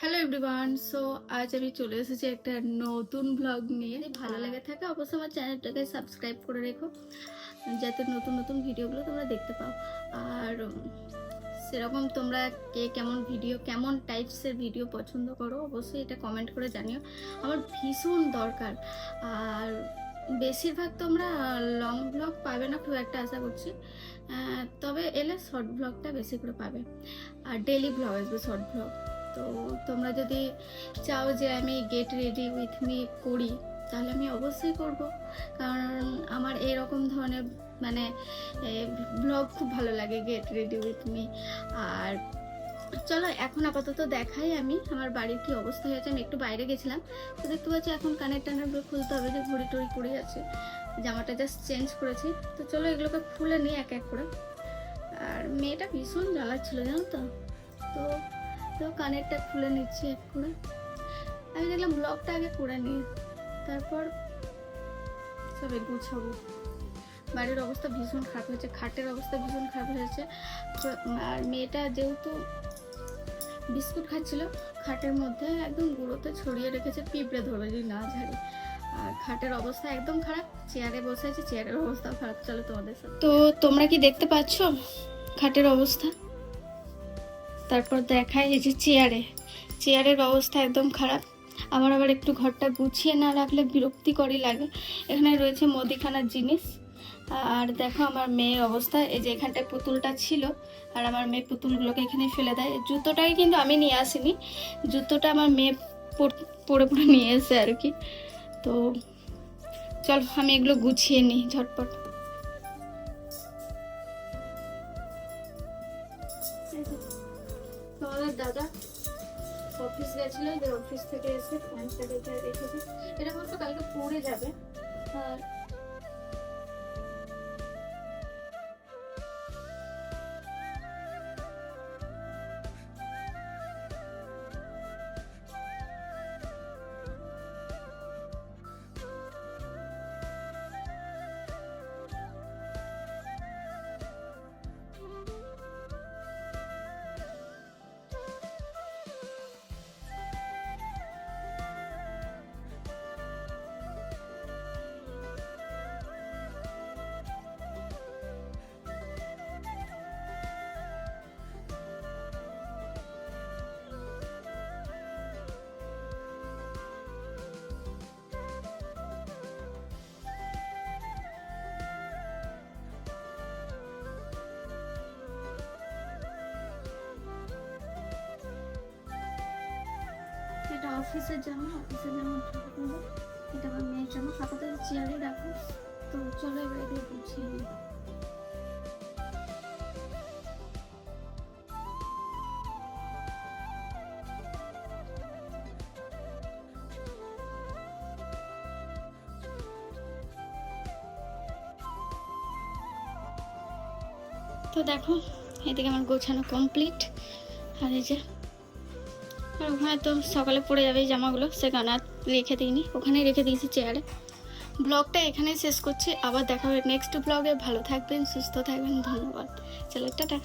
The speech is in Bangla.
হ্যালো এভরিওয়ান, সো আজ আমি চলে এসেছি একটা নতুন ব্লগ নিয়ে। ভালো লেগে থাকে অবশ্যই আমার চ্যানেলটাকে সাবস্ক্রাইব করে রেখো, যাতে নতুন নতুন ভিডিওগুলো তোমরা দেখতে পাও। আর সেরকম তোমরা কে কেমন ভিডিও, কেমন টাইপসের ভিডিও পছন্দ করো অবশ্যই এটা কমেন্ট করে জানিও, আমার ভীষণ দরকার। আর বেশিরভাগ তোমরা লং ব্লগ পাবে না খুব একটা, আশা করছি। তবে এলে শর্ট ব্লগটা বেশি করে পাবে, আর ডেলি ব্লগ আসবে শর্ট ব্লগ। তো তোমরা যদি চাও যে আমি গেট রেডি উইথ মি করি, তাহলে আমি অবশ্যই করব, কারণ আমার এরকম ধরনের মানে ব্লগ খুব ভালো লাগে, গেট রেডি উইথ মি। আর চলো এখন আপাতত দেখাই আমি আমার বাড়ির কি অবস্থা হয়েছে। আমি একটু বাইরে গেছিলাম, তো দেখতে পাচ্ছি এখন কানের টানেরগুলো খুলতে হবে, যে ঘড়ি টড়ি পড়ে আছে, জামাটা জাস্ট চেঞ্জ করেছি। তো চলো এগুলোকে খুলে নিই এক এক করে। আর মেয়েটা ভীষণ জ্বালাচ্ছিল জানো তো, তো তো কানেরটা খুলে নিচ্ছি এক করে। আমি দেখলাম ব্লগটা আগে করে নিই, তারপর সবে গুছাবো। বাড়ির অবস্থা ভীষণ খারাপ হয়েছে, খাটের অবস্থা ভীষণ খারাপ হয়েছে। আর মেয়েটা যেহেতু বিস্কুট খাচ্ছিল, খাটের মধ্যে একদম গুঁড়োতে ছড়িয়ে রেখেছে, পিঁপড়ে ধরবে যদি না ঝাড়ে। আর খাটের অবস্থা একদম খারাপ, চেয়ারে বসে আছে, চেয়ারের অবস্থা খারাপ। চলো তোমাদের সাথে, তো তোমরা কি দেখতে পাচ্ছ খাটের অবস্থা? তারপর দেখায় এই যে চেয়ারের অবস্থা একদম খারাপ। আমার আবার একটু ঘরটা গুছিয়ে না রাখলে বিরক্তিকরই লাগে। এখানে রয়েছে মুদিখানার জিনিস। আর দেখো আমার মেয়ের অবস্থা, এই যে এখানটায় পুতুলটা ছিল, আর আমার মেয়ে পুতুলগুলোকে এখানে ফেলে দেয়। জুতোটাকে কিন্তু আমি নিয়ে আসিনি, জুতোটা আমার মেয়ে পরে পরে নিয়ে এসে আর কি। তো চল আমি এগুলো গুছিয়ে নিই ঝটপট। তোমাদের দাদা অফিস গেছিল, যে অফিস থেকে এসে প্যান্টটা রেখেছে, এটা বলতো কালকে পরে যাবে। আর এটা অফিসের জামা, এটা আমার মেয়ের জামা, আপাতত চেয়ারে রাখো। তো চলো এবার এগুলো গুছিয়ে নিই। তো দেখো এদিকে আমার গোছানো কমপ্লিট। আর এই যে, আর ওখানে তো সকালে পড়ে যাবে এই জামাগুলো, সে কারণে আর রেখে দিইনি, ওখানেই রেখে দিয়েছি চেয়ারে। ব্লগটা এখানেই শেষ করছি, আবার দেখা হবে নেক্সট ব্লগে। ভালো থাকবেন, সুস্থ থাকবেন, ধন্যবাদ। চলো টাটা।